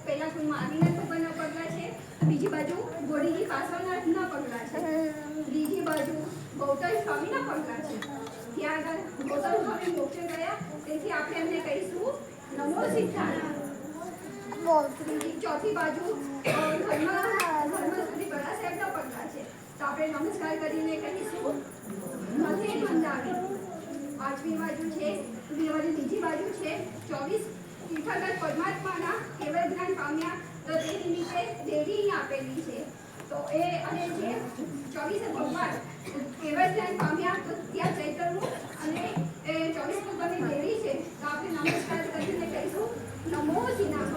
પહેલા મારીના ભગવાનના પગલા છે, બીજી બાજુ ગોડીજી પાછળના પગલા છે, ત્રીજી બાજુ ગૌતમ સ્વામીના પગલા છે. ત્યાં આગળ ગૌતમ સ્વામી મોક્ષે ગયા, તેથી આપણે એમને કહીશું નમો સિદ્ધાર્થ. ચોથી બાજુ ધર્મ સુધી બડા સાહેબના પગલા છે, તો આપણે નમસ્કાર કરીને કહીશું નથી મંદાવી. પાંચમી બાજુ છે, બીજી બાજુ છે 24 તીર્થંકર પરમાત્માના કેવળ જ્ઞાન પામ્યા, તો તે નિમિત્તે દેવી આપેલી છે. તો એ અને જે 24 ભગવાન કેવળ જ્ઞાન પામ્યા, તો ત્યાં ચૈતરનું અને 24 ભગવાનની દેવી છે, તો આપણે નમસ્કાર કરીને કહીશું નમો સિનામ.